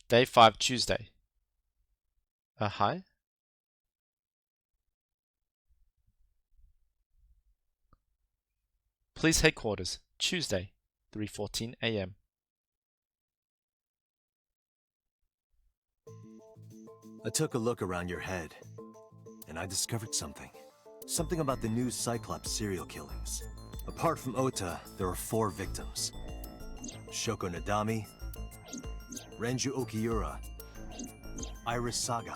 Day 5, Tuesday. Hi? Police headquarters, Tuesday, 3:14 a.m. I took a look around your head, and I discovered something. Something about the new Cyclops serial killings. Apart from Ota, there are 4 victims. Shoko Nadami, Renju Okiura, Iris Sagan,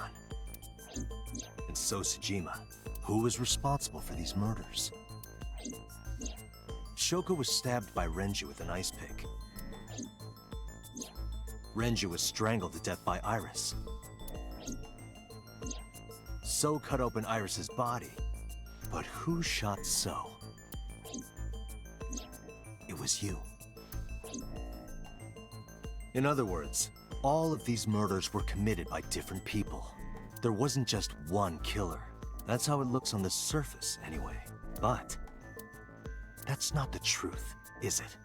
and So Sejima. Who was responsible for these murders? Shoko was stabbed by Renju with an ice pick. Renju was strangled to death by Iris. So cut open Iris's body. But who shot So? It was you. In other words, all of these murders were committed by different people. There wasn't just one killer. That's how it looks on the surface, anyway. But that's not the truth, is it?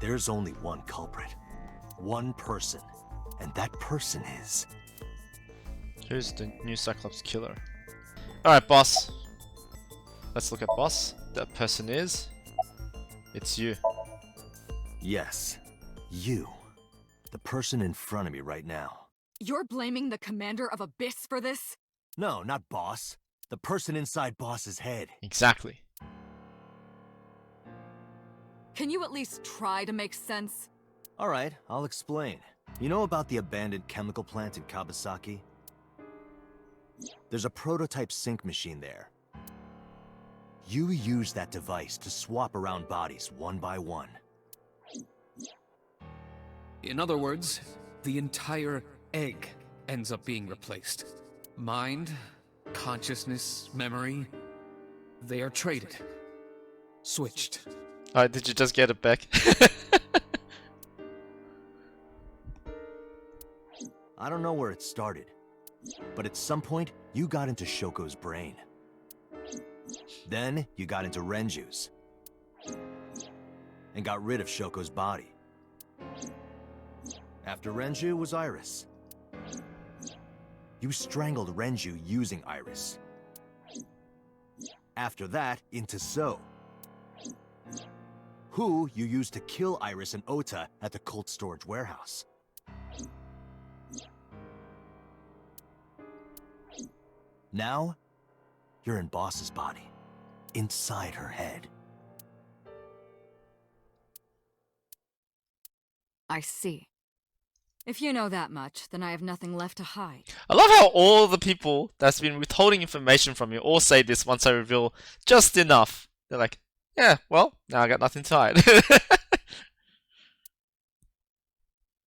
There's only one culprit. One person. And that person is... Who's the new Cyclops killer? Alright, boss. Let's look at boss. That person is... It's you. Yes. You. The person in front of me right now. You're blaming the commander of Abyss for this? No, not boss. The person inside boss's head. Exactly. Can you at least try to make sense? Alright, I'll explain. You know about the abandoned chemical plant in Kawasaki? There's a prototype sync machine there. You use that device to swap around bodies one by one. In other words, the entire egg ends up being replaced. Mind, consciousness, memory, they are traded. Switched. Alright, did you just get it back? I don't know where it started, but at some point, you got into Shoko's brain. Then, you got into Renju's. And got rid of Shoko's body. After Renju was Iris. You strangled Renju using Iris. After that, into So. Who you used to kill Iris and Ota at the cold storage warehouse. Now, you're in Boss's body. Inside her head. I see. If you know that much, then I have nothing left to hide. I love how all the people that's been withholding information from you all say this once I reveal just enough. They're like, yeah, well, now I got nothing to hide.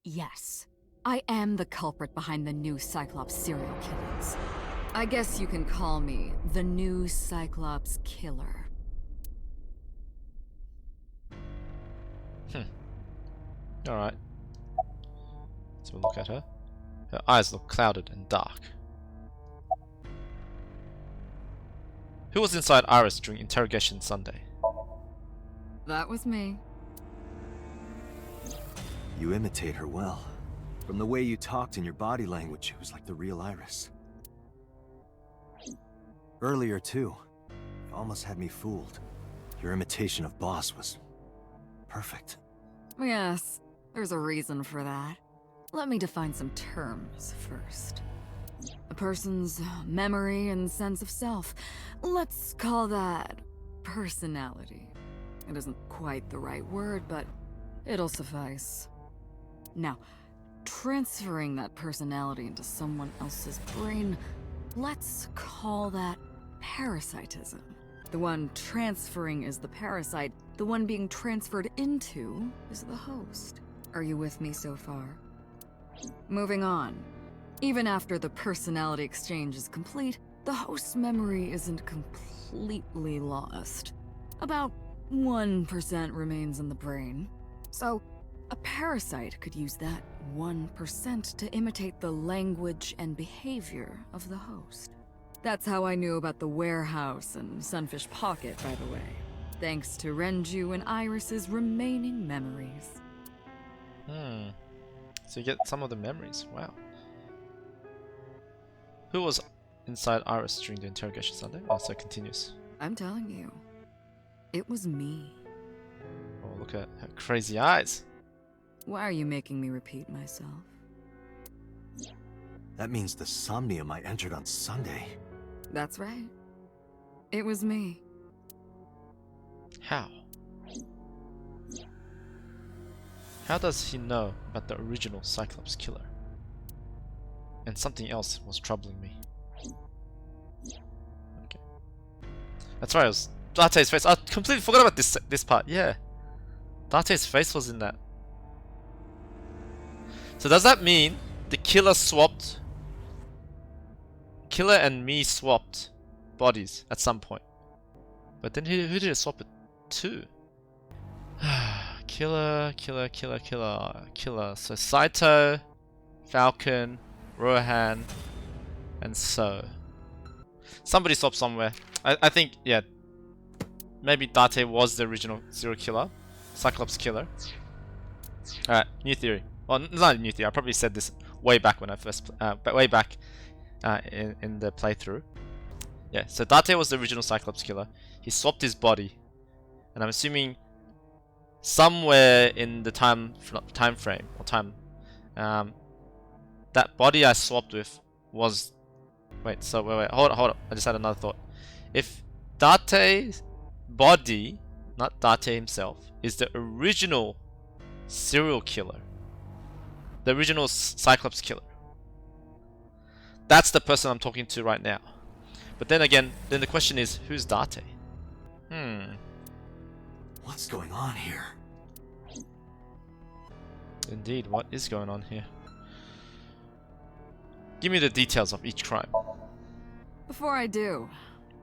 Yes, I am the culprit behind the new Cyclops serial killings. I guess you can call me the new Cyclops killer. Alright. So we'll look at her. Her eyes look clouded and dark. Who was inside Iris during interrogation Sunday? That was me. You imitate her well. From the way you talked and your body language, it was like the real Iris. Earlier, too. You almost had me fooled. Your imitation of Boss was... perfect. Yes, there's a reason for that. Let me define some terms first. A person's memory and sense of self. Let's call that personality. It isn't quite the right word, but it'll suffice. Now, transferring that personality into someone else's brain, let's call that parasitism. The one transferring is the parasite. The one being transferred into is the host. Are you with me so far? Moving on. Even after the personality exchange is complete, the host's memory isn't completely lost. About 1% remains in the brain. So, a parasite could use that 1% to imitate the language and behavior of the host. That's how I knew about the warehouse and Sunfish Pocket, by the way. Thanks to Renju and Iris's remaining memories. So you get some of the memories. Wow. Who was inside Iris during the interrogation Sunday? Oh, so it continues. I'm telling you, it was me. Oh, look at her crazy eyes. Why are you making me repeat myself? That means the Somnium I entered on Sunday. That's right. It was me. How? How does he know about the original Cyclops killer? And something else was troubling me. Okay. That's right, it was Darte's face. I completely forgot about this part, yeah. Darte's face was in that. So does that mean the killer swapped... Killer and me swapped bodies at some point? But then who did it swap it to? Killer. So Saito, Falcon, Rohan, and So. Somebody swapped somewhere. I think, yeah. Maybe Date was the original serial killer. Cyclops killer. Alright, new theory. Well, it's not a new theory. I probably said this way back when I first... but way back in the playthrough. Yeah, so Date was the original Cyclops killer. He swapped his body. And I'm assuming somewhere in the time frame or time, that body I swapped with was... Wait, hold up. I just had another thought. If Date's body, not Date himself, is the original serial killer, the original Cyclops killer, that's the person I'm talking to right now. But then again, then the question is, who's Date? What's going on here? Indeed, what is going on here? Give me the details of each crime. Before I do,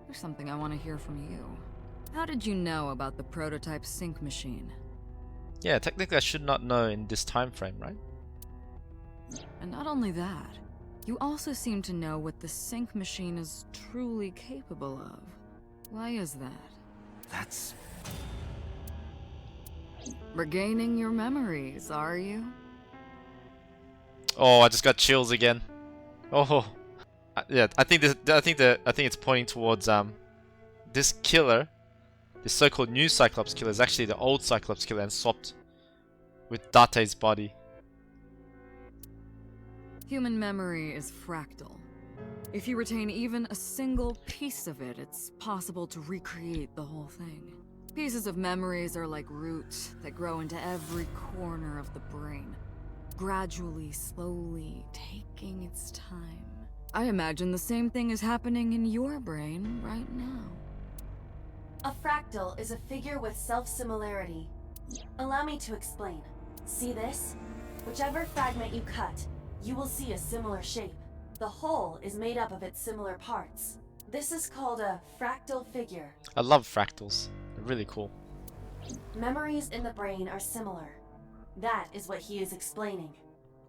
there's something I want to hear from you. How did you know about the prototype sync machine? Yeah, technically I should not know in this time frame, right? And not only that, you also seem to know what the sync machine is truly capable of. Why is that? That's... Regaining your memories, are you? Oh, I just got chills again. Oh, yeah. I think it's pointing towards this killer, this so-called new Cyclops killer, is actually the old Cyclops killer and swapped with Date's body. Human memory is fractal. If you retain even a single piece of it, it's possible to recreate the whole thing. Pieces of memories are like roots that grow into every corner of the brain, gradually, slowly, taking its time. I imagine the same thing is happening in your brain right now. A fractal is a figure with self-similarity. Allow me to explain. See this? Whichever fragment you cut, you will see a similar shape. The whole is made up of its similar parts. This is called a fractal figure. I love fractals. They're really cool. Memories in the brain are similar. That is what he is explaining.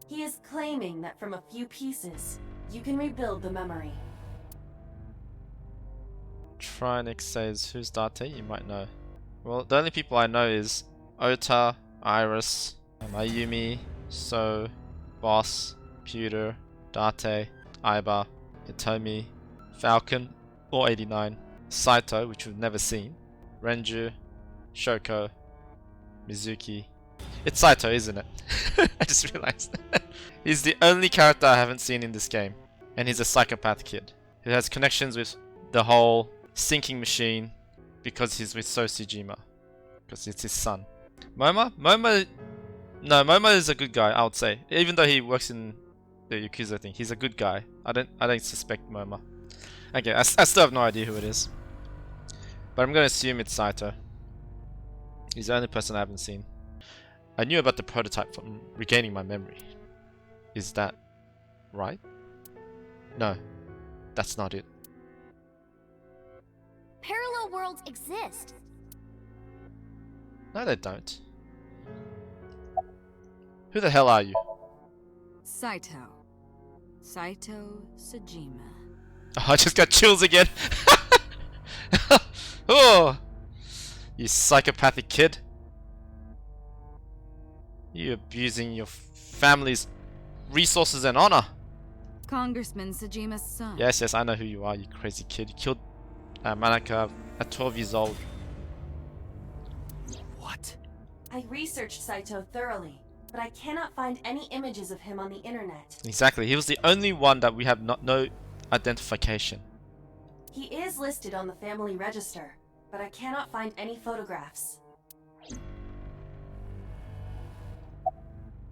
He is claiming that from a few pieces, you can rebuild the memory. Trinex says, who's Date? You might know. Well, the only people I know is Ota, Iris, Mayumi, So, Boss, Pewter, Date, Aiba, Hitomi, Falcon, or 89, Saito, which we've never seen, Renju, Shoko, Mizuki. It's Saito, isn't it? I just realized. He's the only character I haven't seen in this game. And he's a psychopath kid who has connections with the whole sinking machine because he's with Sosejima. Because it's his son. Moma? No, Moma is a good guy, I would say. Even though he works in the Yakuza thing, he's a good guy. I don't suspect Moma. Okay, I still have no idea who it is. But I'm gonna assume it's Saito. He's the only person I haven't seen. I knew about the prototype from regaining my memory. Is that right? No, that's not it. Parallel worlds exist. No, they don't. Who the hell are you? Saito. Saito Sejima. Oh, I just got chills again. Oh, you psychopathic kid. You abusing your family's resources and honor. Congressman Sejima's son. Yes, yes, I know who you are, you crazy kid. You killed Manaka at 12 years old. What? I researched Saito thoroughly, but I cannot find any images of him on the internet. Exactly, he was the only one that we have no identification. He is listed on the family register, but I cannot find any photographs.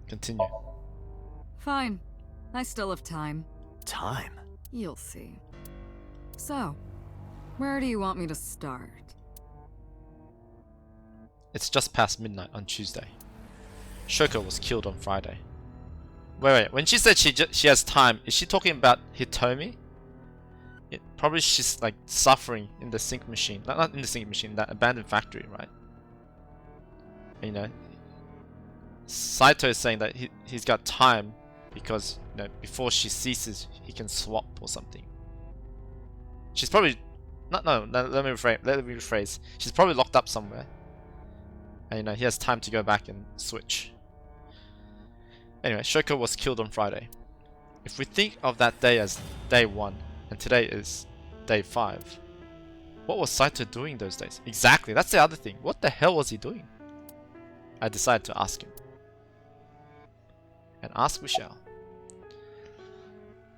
Continue. Fine. I still have time. Time? You'll see. So, where do you want me to start? It's just past midnight on Tuesday. Shoko was killed on Friday. Wait, when she said she has time, is she talking about Hitomi? Probably she's like suffering in the sink machine. Not in the sink machine, that abandoned factory, right? You know, Saito is saying that he's got time because, you know, before she ceases, he can swap or something. She's probably let me rephrase. She's probably locked up somewhere, and you know he has time to go back and switch. Anyway, Shoko was killed on Friday. If we think of that day as day 1, and today is day 5, what was Saito doing those days? Exactly, that's the other thing. What the hell was he doing? I decided to ask him. And ask we shall.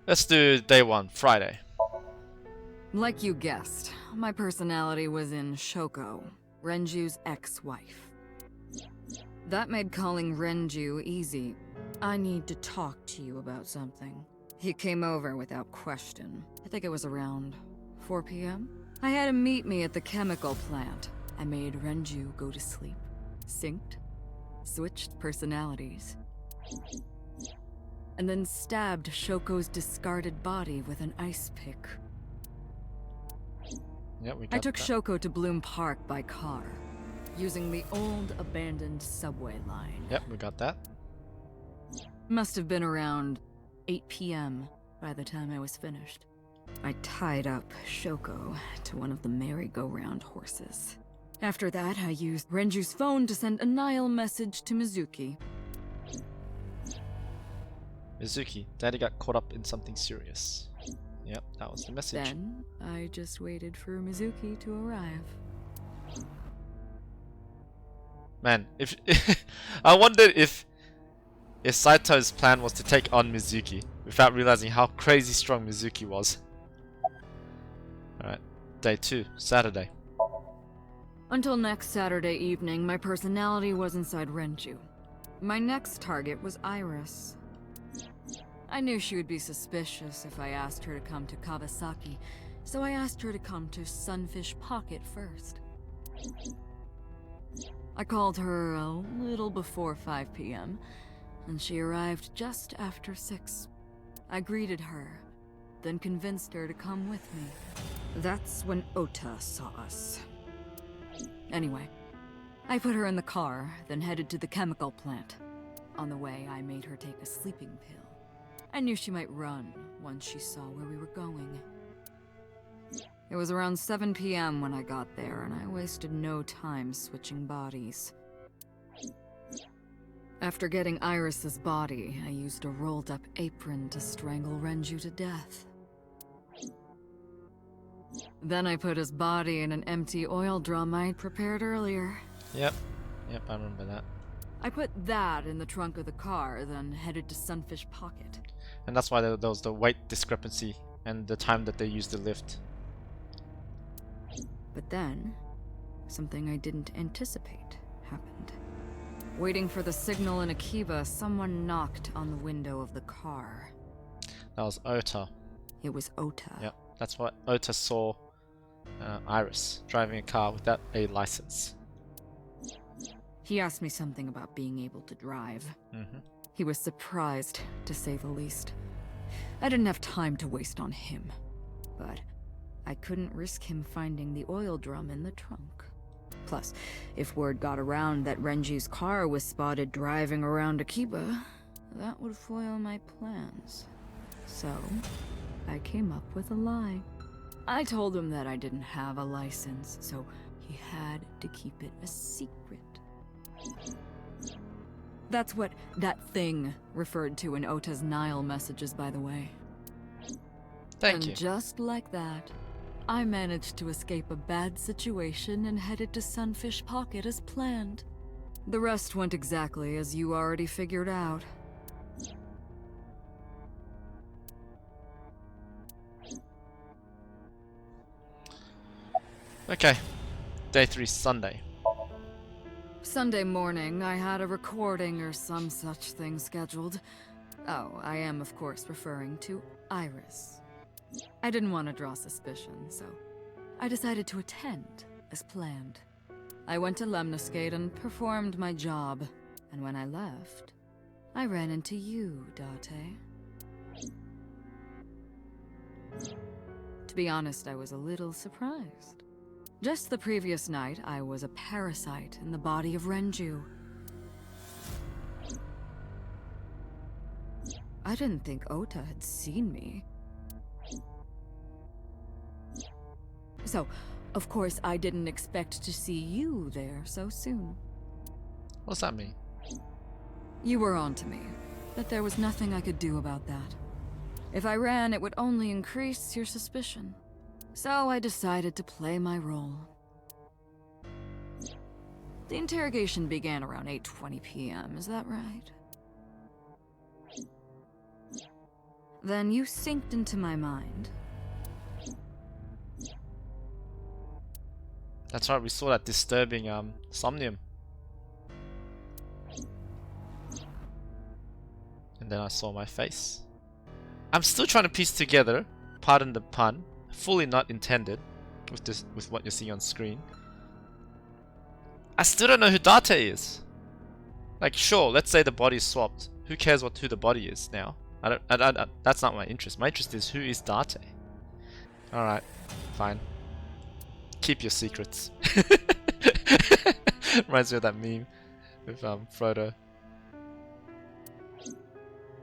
Let's do day 1, Friday. Like you guessed, my personality was in Shoko, Renju's ex-wife. That made calling Renju easy. I need to talk to you about something. He came over without question. I think it was around 4 p.m. I had him meet me at the chemical plant. I made Renju go to sleep. Synced. Switched personalities. And then stabbed Shoko's discarded body with an ice pick. Yep, we got I took that. Shoko to Bloom Park by car, using the old abandoned subway line. Yep, we got that. Must have been around 8 p.m. by the time I was finished. I tied up Shoko to one of the merry-go-round horses. After that, I used Renju's phone to send a Nile message to Mizuki. Mizuki, Daddy got caught up in something serious. Yep, that was the message. Then, I just waited for Mizuki to arrive. Man, if I wondered if Saito's plan was to take on Mizuki without realizing how crazy strong Mizuki was. Alright, day 2, Saturday. Until next Saturday evening, my personality was inside Renju. My next target was Iris. I knew she would be suspicious if I asked her to come to Kawasaki, so I asked her to come to Sunfish Pocket first. I called her a little before 5 p.m., and she arrived just after 6. I greeted her, then convinced her to come with me. That's when Ota saw us. Anyway, I put her in the car, then headed to the chemical plant. On the way, I made her take a sleeping pill. I knew she might run once she saw where we were going. It was around 7 p.m. when I got there, and I wasted no time switching bodies. After getting Iris's body, I used a rolled-up apron to strangle Renju to death. Then I put his body in an empty oil drum I'd prepared earlier. Yep, I remember that. I put that in the trunk of the car, then headed to Sunfish Pocket. And that's why there was the weight discrepancy and the time that they used the lift. But then, something I didn't anticipate happened. Waiting for the signal in Akiba, someone knocked on the window of the car. That was Ota. It was Ota. Yep, that's what Ota saw Iris driving a car without a license. He asked me something about being able to drive. He was surprised, to say the least. I didn't have time to waste on him, but I couldn't risk him finding the oil drum in the trunk. Plus, if word got around that Renju's car was spotted driving around Akiba, that would foil my plans. So, I came up with a lie. I told him that I didn't have a license, so he had to keep it a secret. That's what that thing referred to in Ota's Nile messages, by the way. Thank and you. just like that, I managed to escape a bad situation and headed to Sunfish Pocket as planned. The rest went exactly as you already figured out. Okay. Day 3, Sunday. Sunday morning, I had a recording or some such thing scheduled. Oh, I am of course referring to Iris. I didn't want to draw suspicion, so I decided to attend as planned. I went to Lemniscate and performed my job, and when I left, I ran into you, Date. To be honest, I was a little surprised. Just the previous night, I was a parasite in the body of Renju. I didn't think Ota had seen me. So, of course, I didn't expect to see you there so soon. What's that mean? You were on to me, but there was nothing I could do about that. If I ran, it would only increase your suspicion. So I decided to play my role. The interrogation began around 8:20 p.m., is that right? Then you synced into my mind. That's right, we saw that disturbing Somnium. And then I saw my face. I'm still trying to piece together, pardon the pun, fully not intended, with what you're seeing on screen. I still don't know who Date is. Like, sure, let's say the body's swapped. Who cares who the body is now? That's not my interest. My interest is who is Date. Alright, fine. Keep your secrets. Reminds me of that meme with Frodo.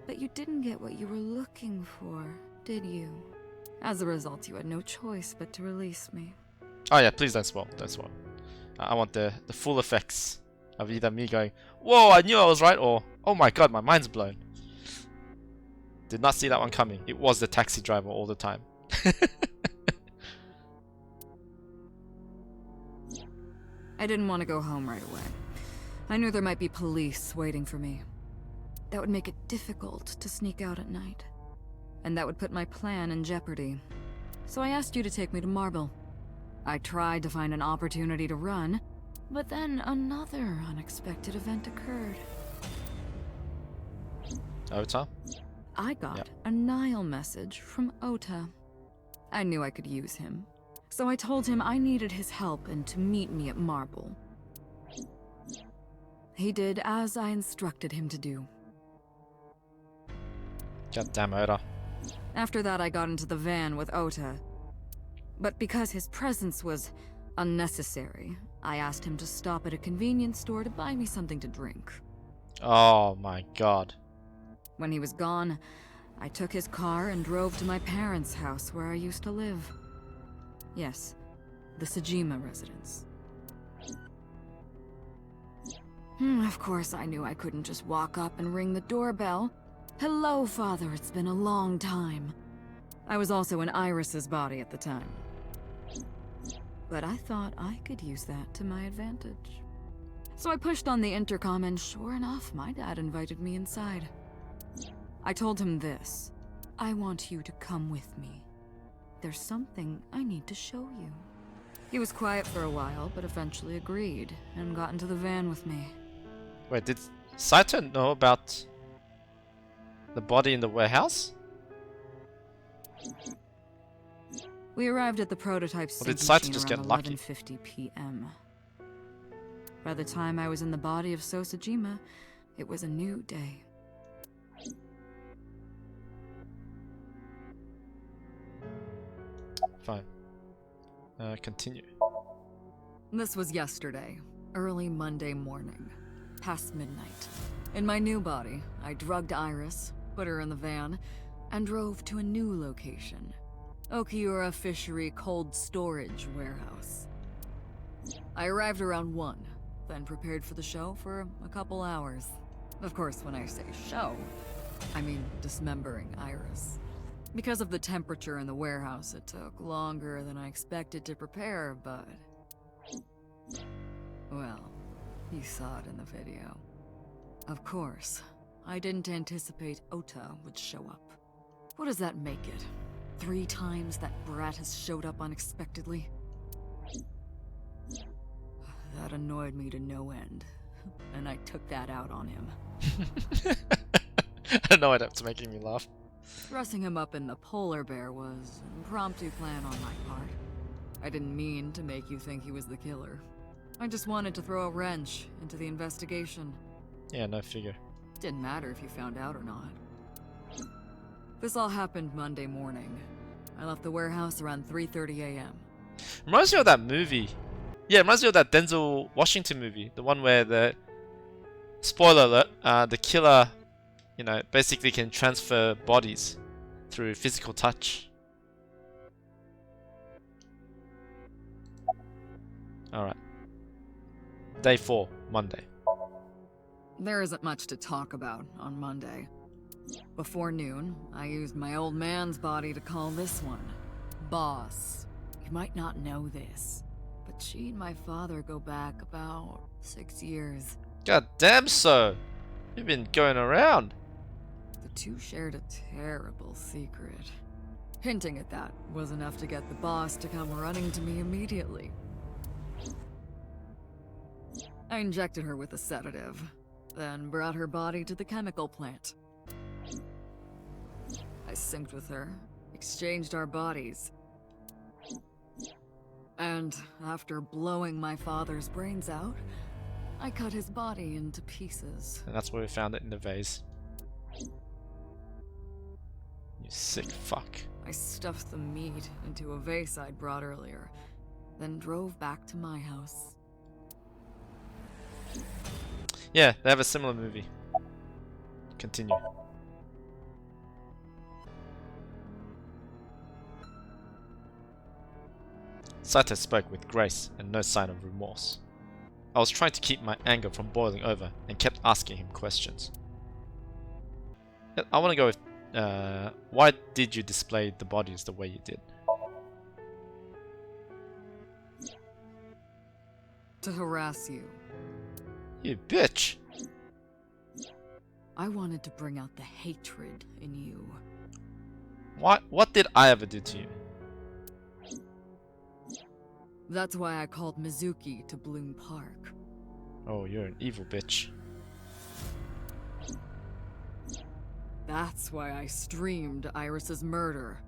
But you didn't get what you were looking for, did you? As a result, you had no choice but to release me. Oh yeah, please don't spoil. Don't spoil. I want the full effects of either me going, "Whoa, I knew I was right," or "Oh my god, my mind's blown." Did not see that one coming. It was the taxi driver all the time. I didn't want to go home right away. I knew there might be police waiting for me. That would make it difficult to sneak out at night. And that would put my plan in jeopardy. So I asked you to take me to Marble. I tried to find an opportunity to run, but then another unexpected event occurred. Ota? I got a Nile message from Ota. I knew I could use him, so I told him I needed his help and to meet me at Marble. He did as I instructed him to do. Goddamn Ota. After that, I got into the van with Ota. But because his presence was unnecessary, I asked him to stop at a convenience store to buy me something to drink. Oh my god. When he was gone, I took his car and drove to my parents' house where I used to live. Yes, the Sejima residence. Of course, I knew I couldn't just walk up and ring the doorbell. Hello, Father, it's been a long time. I was also in Iris's body at the time. But I thought I could use that to my advantage. So I pushed on the intercom and sure enough, my dad invited me inside. I told him this. I want you to come with me. There's something I need to show you. He was quiet for a while, but eventually agreed and got into the van with me. Wait, did Saito know about the body in the warehouse? We arrived at the prototype Or did sync Saito machine just around get lucky? 11:50 p.m. By the time I was in the body of Sosejima, it was a new day. Fine. Continue. This was yesterday, early Monday morning, past midnight. In my new body, I drugged Iris, put her in the van, and drove to a new location. Okiura Fishery Cold Storage Warehouse. I arrived around 1, then prepared for the show for a couple hours. Of course, when I say show, I mean dismembering Iris. Because of the temperature in the warehouse, it took longer than I expected to prepare, but... well, you saw it in the video. Of course, I didn't anticipate Ota would show up. What does that make it? 3 times that brat has showed up unexpectedly? That annoyed me to no end, and I took that out on him. I know it's making me laugh. Dressing him up in the polar bear was an impromptu plan on my part. I didn't mean to make you think he was the killer. I just wanted to throw a wrench into the investigation. Yeah, no figure. Didn't matter if you found out or not. This all happened Monday morning. I left the warehouse around 3:30 a.m. Reminds me of that movie. Yeah, it reminds me of that Denzel Washington movie. The one where the... spoiler alert, the killer, you know, basically can transfer bodies through physical touch. Alright. Day 4, Monday. There isn't much to talk about on Monday. Before noon, I used my old man's body to call this one Boss. You might not know this, but she and my father go back about 6 years. God damn so! You've been going around. The two shared a terrible secret. Hinting at that was enough to get the boss to come running to me immediately. I injected her with a sedative, then brought her body to the chemical plant. I synced with her, exchanged our bodies. And after blowing my father's brains out, I cut his body into pieces. And that's where we found it in the vase. You sick fuck. I stuffed the meat into a vase I'd brought earlier, then drove back to my house. Yeah, they have a similar movie. Continue. Saito spoke with grace and no sign of remorse. I was trying to keep my anger from boiling over and kept asking him questions. I want to go with, why did you display the bodies the way you did? To harass you. You bitch! I wanted to bring out the hatred in you. What did I ever do to you? That's why I called Mizuki to Bloom Park. Oh, you're an evil bitch. That's why I streamed Iris's murder.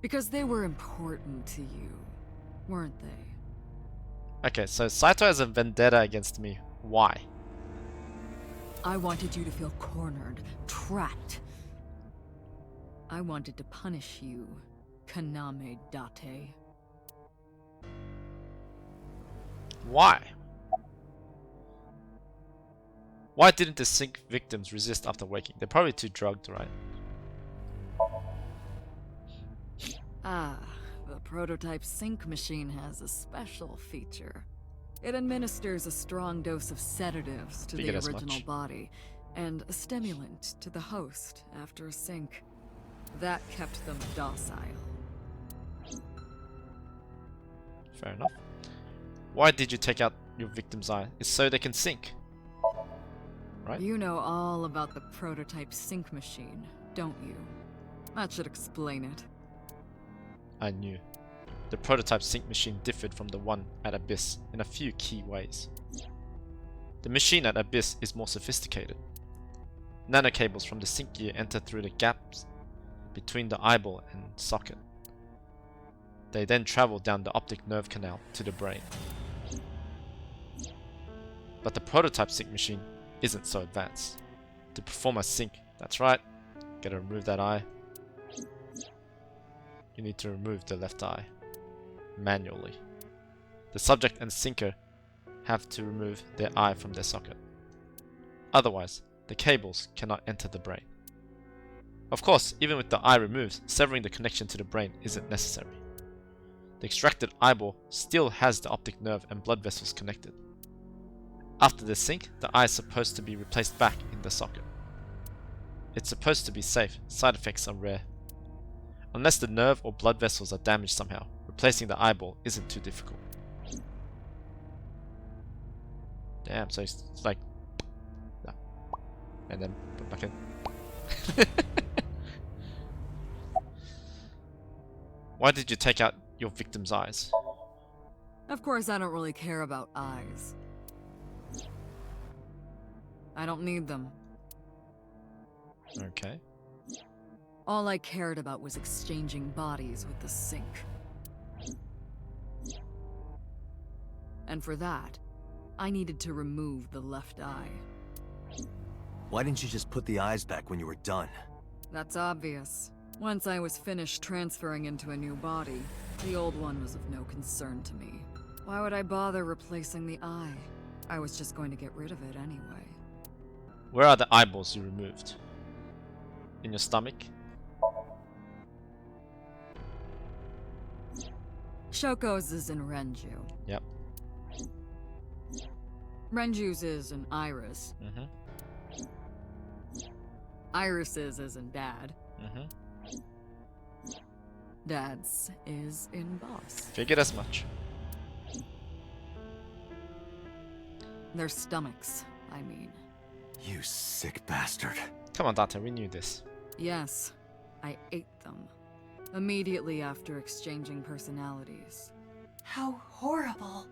Because they were important to you, weren't they? Okay, so Saito has a vendetta against me. Why? I wanted you to feel cornered, trapped. I wanted to punish you, Kaname Date. Why? Why didn't the sink victims resist after waking? They're probably too drugged, right? Ah, the prototype sync machine has a special feature. It administers a strong dose of sedatives to Figured the as original much. body, and a stimulant to the host after a sync. That kept them docile. Fair enough. Why did you take out your victim's eye? It's so they can sync. Right? You know all about the prototype sync machine, don't you? That should explain it. I knew. The prototype sync machine differed from the one at Abyss in a few key ways. The machine at Abyss is more sophisticated. Nanocables from the sync gear enter through the gaps between the eyeball and socket. They then travel down the optic nerve canal to the brain. But the prototype sync machine isn't so advanced. To perform a sync, that's right, gotta remove that eye. You need to remove the left eye manually. The subject and sinker have to remove their eye from their socket. Otherwise, the cables cannot enter the brain. Of course, even with the eye removed, severing the connection to the brain isn't necessary. The extracted eyeball still has the optic nerve and blood vessels connected. After the sync, the eye is supposed to be replaced back in the socket. It's supposed to be safe. Side effects are rare. Unless the nerve or blood vessels are damaged somehow, replacing the eyeball isn't too difficult. Damn, so it's like... no. And then put back in. Why did you take out your victim's eyes? Of course, I don't really care about eyes. I don't need them. Okay. All I cared about was exchanging bodies with the sink. And for that, I needed to remove the left eye. Why didn't you just put the eyes back when you were done? That's obvious. Once I was finished transferring into a new body, the old one was of no concern to me. Why would I bother replacing the eye? I was just going to get rid of it anyway. Where are the eyeballs you removed? In your stomach? Shoko's is in Renju. Yep. Renju's is in Iris. Mm-hmm. Iris's is in Dad. Mm-hmm. Dad's is in Boss. Figured as much. Their stomachs, I mean. You sick bastard. Come on, Date, we knew this. Yes, I ate them. Immediately after exchanging personalities. How horrible.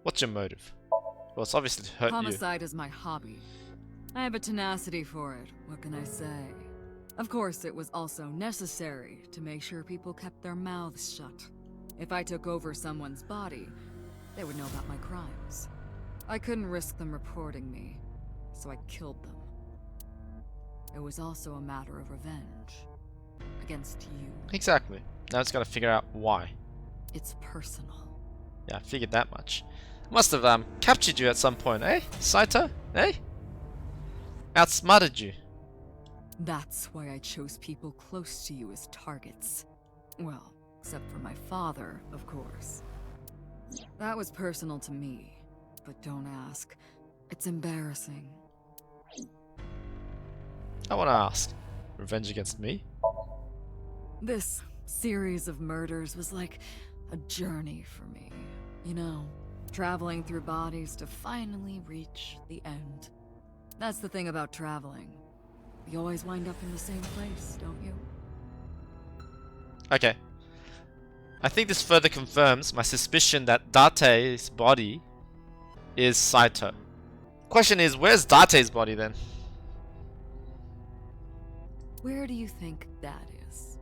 What's your motive? Well, it's obviously to hurt you. Homicide is my hobby. I have a tenacity for it, what can I say? Of course, it was also necessary to make sure people kept their mouths shut. If I took over someone's body, they would know about my crimes. I couldn't risk them reporting me, so I killed them. It was also a matter of revenge. Against you. Exactly. Now it's gotta figure out why. It's personal. Yeah, I figured that much. Must have captured you at some point, eh? Saito? Eh? Outsmarted you. That's why I chose people close to you as targets. Well, except for my father, of course. That was personal to me, but don't ask. It's embarrassing. I wanna ask. Revenge against me? This series of murders was like a journey for me. You know, traveling through bodies to finally reach the end. That's the thing about traveling. You always wind up in the same place, don't you? Okay. I think this further confirms my suspicion that Date's body is Saito. Question is, where's Date's body then? Where do you think that is?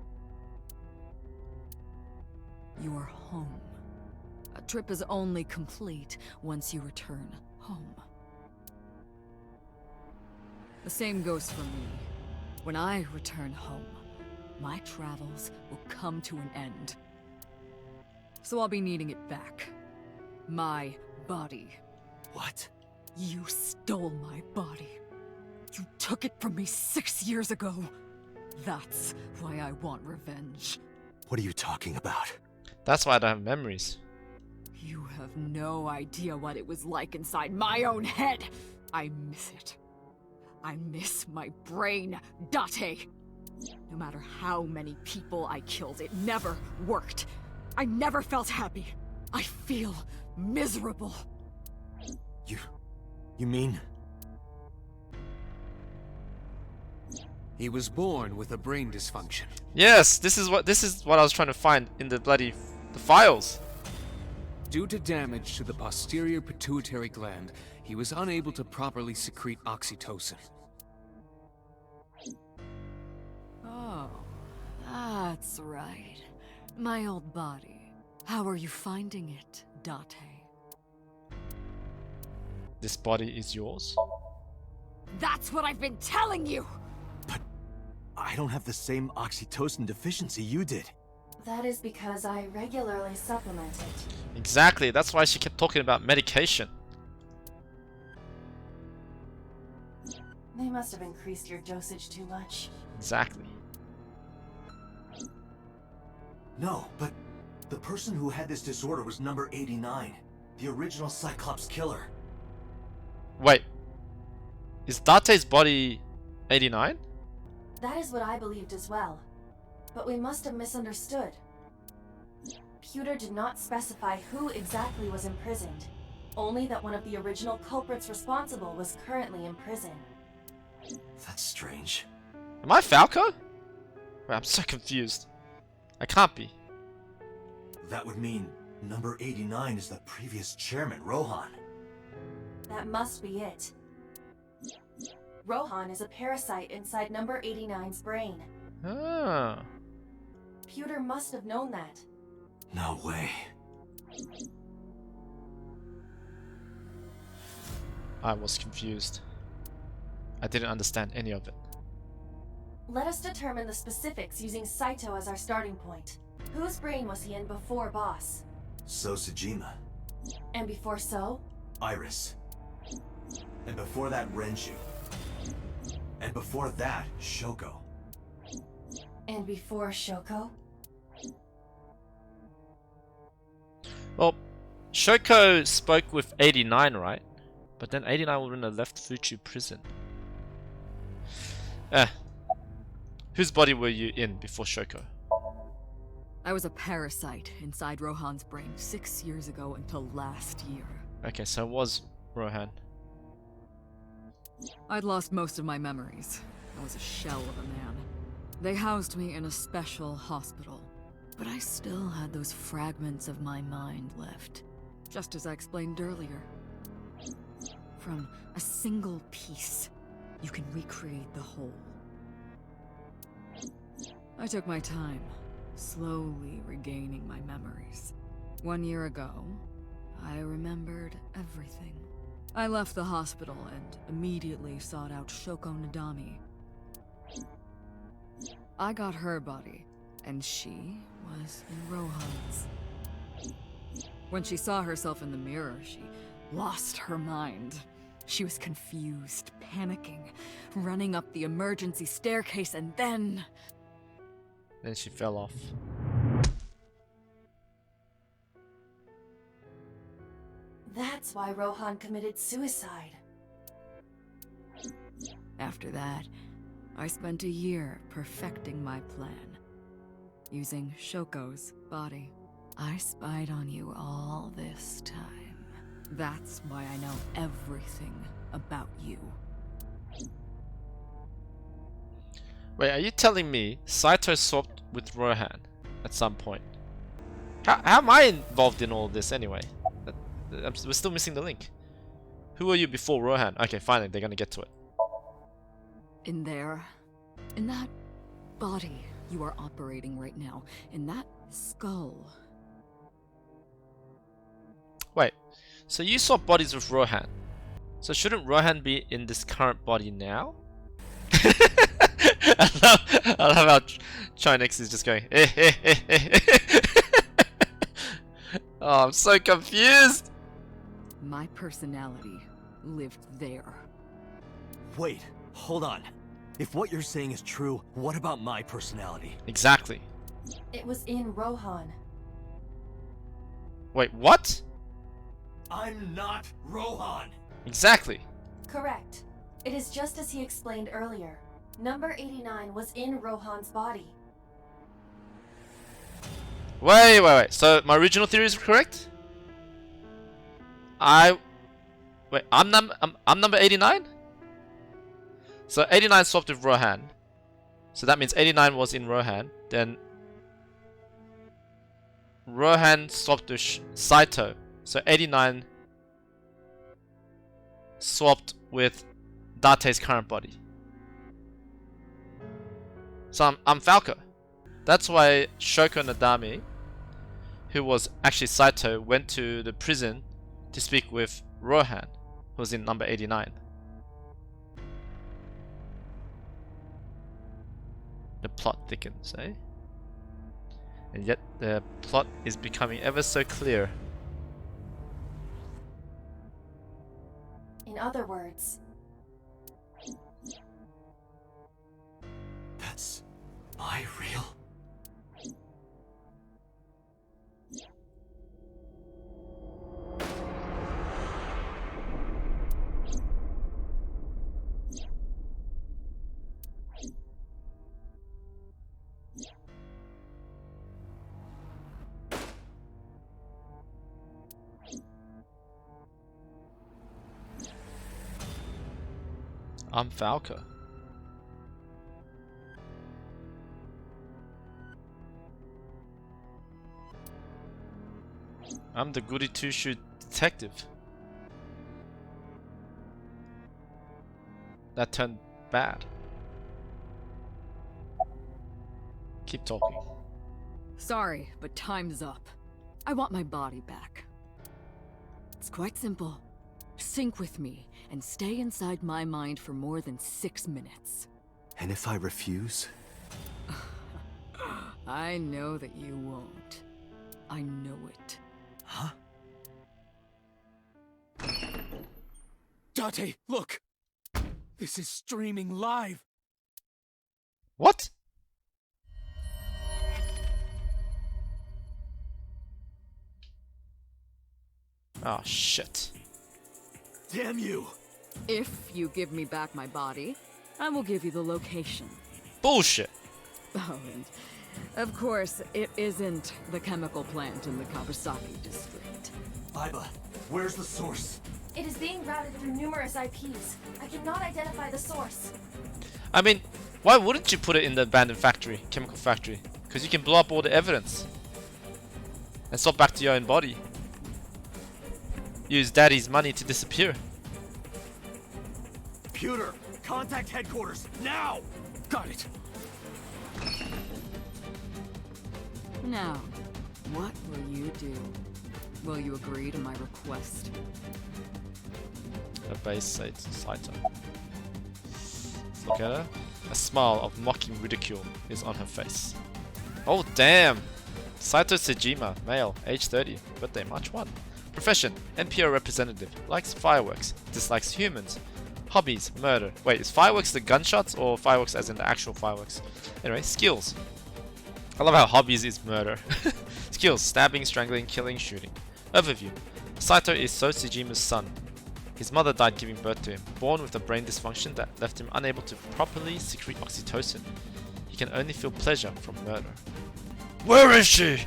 Your home. A trip is only complete once you return home. The same goes for me. When I return home, my travels will come to an end. So I'll be needing it back. My body. What? You stole my body. You took it from me 6 years ago. That's why I want revenge. What are you talking about? That's why I don't have memories. You have no idea what it was like inside my own head. I miss it. I miss my brain, Date. No matter how many people I killed, it never worked. I never felt happy. I feel miserable. You mean? He was born with a brain dysfunction. Yes, this is what I was trying to find in the bloody the files. Due to damage to the posterior pituitary gland, he was unable to properly secrete oxytocin. Oh, that's right. My old body. How are you finding it, Date? This body is yours? That's what I've been telling you! I don't have the same oxytocin deficiency you did. That is because I regularly supplement it. Exactly, that's why she kept talking about medication. They must have increased your dosage too much. Exactly. No, but the person who had this disorder was number 89. The original Cyclops killer. Wait. Is Date's body 89? That is what I believed as well. But we must have misunderstood. Pewter did not specify who exactly was imprisoned, only that one of the original culprits responsible was currently in prison. That's strange. Am I Falco? Wait, I'm so confused. I can't be. That would mean number 89 is the previous chairman, Rohan. That must be it. Rohan is a parasite inside number 89's brain. Ah. Pewter must have known that. No way. I was confused. I didn't understand any of it. Let us determine the specifics using Saito as our starting point. Whose brain was he in before Boss? So Sejima. And before So? Iris. And before that, Renshu. And before that, Shoko. And before Shoko? Well, Shoko spoke with 89, right? But then 89 wouldn't have left Fuchu prison. Whose body were you in before Shoko? I was a parasite inside Rohan's brain 6 years ago until last year. Okay, so it was Rohan. I'd lost most of my memories. I was a shell of a man. They housed me in a special hospital, but I still had those fragments of my mind left, just as I explained earlier. From a single piece, you can recreate the whole. I took my time, slowly regaining my memories. 1 year ago, I remembered everything. I left the hospital and immediately sought out Shoko Nadami. I got her body, and she was in Rohan's. When she saw herself in the mirror, she lost her mind. She was confused, panicking, running up the emergency staircase, and then she fell off. That's why Rohan committed suicide. after that, I spent a year perfecting my plan. Using Shoko's body. I spied on you all this time. That's why I know everything about you. Wait, are you telling me Saito swapped with Rohan at some point? How am I involved in all this anyway? We're still missing the link. Who were you before Rohan? Okay, finally, they're gonna get to it. In there, in that body you are operating right now, in that skull. Wait, so you swapped bodies with Rohan. So shouldn't Rohan be in this current body now? I love how Chinex is just going, Oh, I'm so confused! My personality lived there. Wait, hold on. If what you're saying is true, what about my personality? Exactly. It was in Rohan. Wait, what? I'm not Rohan! Exactly. Correct. It is just as he explained earlier. Number 89 was in Rohan's body. Wait. So my original theory is correct? I'm number 89? So 89 swapped with Rohan. So that means 89 was in Rohan. Then Rohan swapped with Saito. So 89 swapped with Date's current body. So I'm Falco. That's why Shoko Nadami, who was actually Saito, went to the prison to speak with Rohan, who was in number 89. The plot thickens, eh? And yet the plot is becoming ever so clear. In other words, That's my real... I'm Falco. I'm the goody two-shoe detective. That turned bad. Keep talking. Sorry, but time's up. I want my body back. It's quite simple. Sync with me and stay inside my mind for more than 6 minutes. And if I refuse? I know that you won't. I know it. Huh? Date, look! This is streaming live! What? Oh shit. Damn you! If you give me back my body, I will give you the location. Bullshit. Oh, and of course, it isn't the chemical plant in the Kawasaki district. Iba, where's the source? It is being routed through numerous IPs. I cannot identify the source. I mean, why wouldn't you put it in the abandoned factory, chemical factory? Because you can blow up all the evidence. And swap back to your own body. Use daddy's money to disappear. Computer, contact headquarters, now! Got it! Now, what will you do? Will you agree to my request? A base Saito. Let's look at her. A smile of mocking ridicule is on her face. Oh damn! Saito Sejima, male, age 30, birthday March 1. Profession, NPO representative, likes fireworks, dislikes humans. Hobbies, murder. Wait, is fireworks the gunshots or fireworks as in the actual fireworks? Anyway, skills. I love how hobbies is murder. Skills, stabbing, strangling, killing, shooting. Overview. Saito is Sosejima's son. His mother died giving birth to him, born with a brain dysfunction that left him unable to properly secrete oxytocin. He can only feel pleasure from murder. Where is she?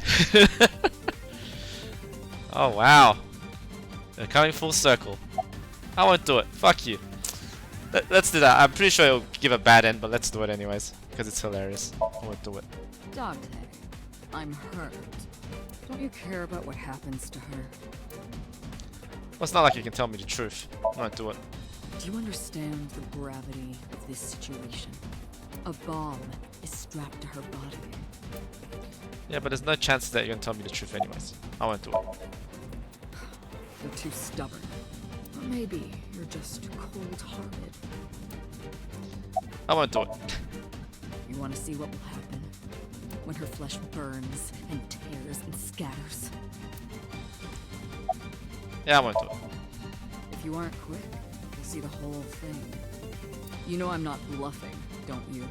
Oh wow. They're coming full circle. I won't do it. Fuck you. Let's do that. I'm pretty sure it'll give a bad end, but let's do it anyways. Because it's hilarious. I won't do it. Dante, I'm hurt. Don't you care about what happens to her? Well, it's not like you can tell me the truth. I won't do it. Do you understand the gravity of this situation? A bomb is strapped to her body. Yeah, but there's no chance that you're gonna tell me the truth anyways. I won't do it. You're too stubborn. Or maybe you're just cold-hearted. I won't do it. You want to see what will happen when her flesh burns and tears and scatters? Yeah, I won't do it. If you aren't quick, you'll see the whole thing. You know I'm not bluffing, don't you?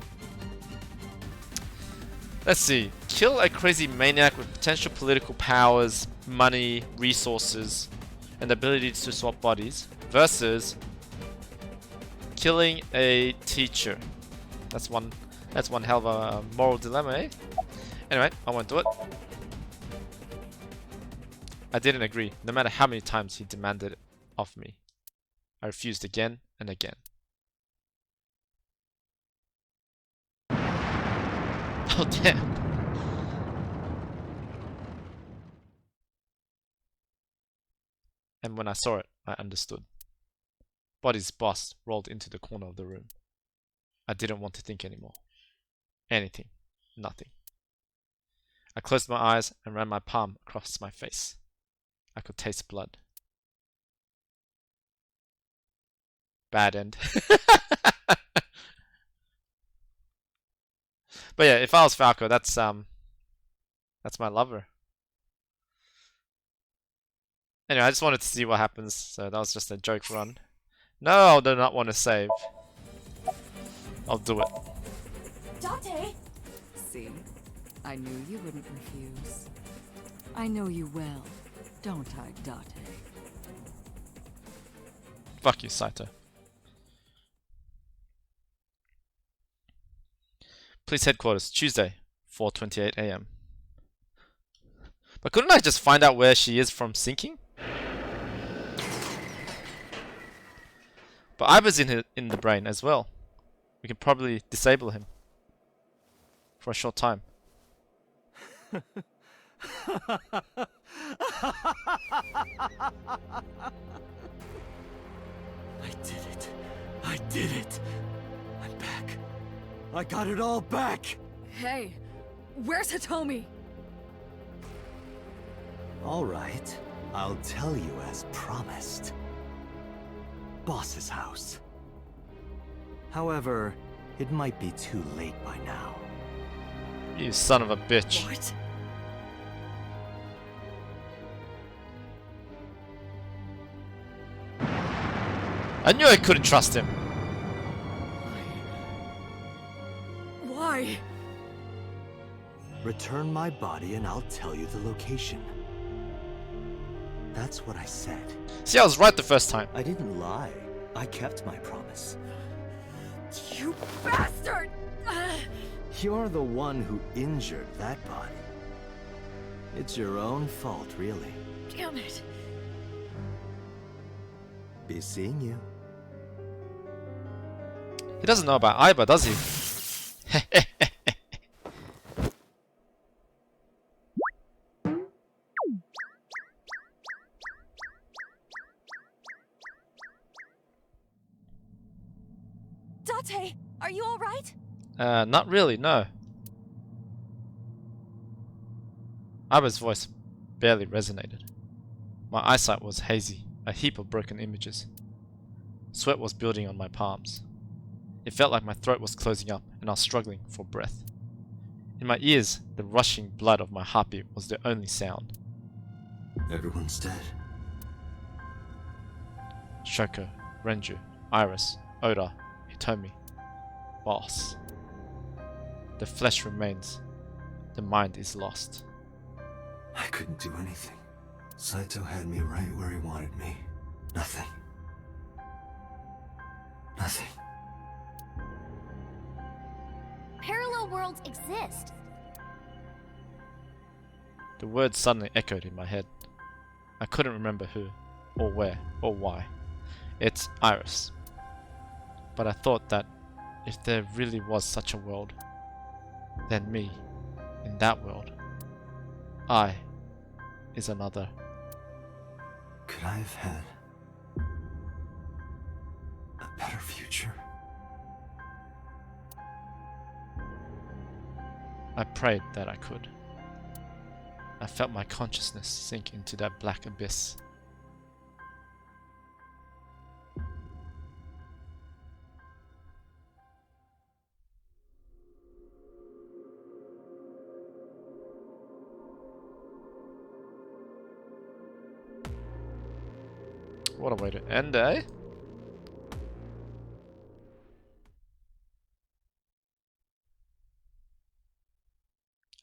Let's see. Kill a crazy maniac with potential political powers, money, resources, and the ability to swap bodies versus killing a teacher. That's one hell of a moral dilemma, eh? Anyway, I won't do it. I didn't agree, no matter how many times he demanded it of me. I refused again and again. Oh damn. And when I saw it, I understood. Body's boss rolled into the corner of the room. I didn't want to think anymore. Anything. Nothing. I closed my eyes and ran my palm across my face. I could taste blood. Bad end. But yeah, if I was Falco, that's my lover. Anyway, I just wanted to see what happens, so that was just a joke run. No, I do not want to save. I'll do it. Date! See? I knew you wouldn't refuse. I know you well, don't I, Date? Fuck you, Saito. Police headquarters, Tuesday, 4:28 AM. But couldn't I just find out where she is from syncing? But Iva's in the brain as well. We can probably disable him for a short time. I did it. I did it. I'm back. I got it all back. Hey, where's Hitomi? All right. I'll tell you as promised. Boss's house. However, it might be too late by now. You son of a bitch. What? I knew I couldn't trust him. Why? Return my body and I'll tell you the location. That's what I said. See, I was right the first time. I didn't lie. I kept my promise. You bastard! You're the one who injured that body. It's your own fault, really. Damn it. Be seeing you. He doesn't know about Aiba, does he? Date, are you alright? Not really, no. Aiba's voice barely resonated. My eyesight was hazy, a heap of broken images. Sweat was building on my palms. It felt like my throat was closing up and I was struggling for breath. In my ears, the rushing blood of my heartbeat was the only sound. Everyone's dead. Shoko, Renju, Iris, Oda, Hitomi, Boss. The flesh remains. The mind is lost. I couldn't do anything. Saito had me right where he wanted me. Nothing. Nothing. Parallel worlds exist. The words suddenly echoed in my head. I couldn't remember who, or where, or why. It's Iris. But I thought that if there really was such a world, then me, in that world, I is another. Could I have had a better future? I prayed that I could. I felt my consciousness sink into that black abyss. What a way to end, eh?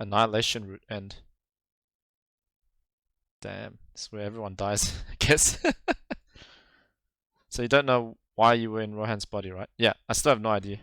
Annihilation route end. Damn, this is where everyone dies, I guess. So you don't know why you were in Rohan's body, right? Yeah, I still have no idea.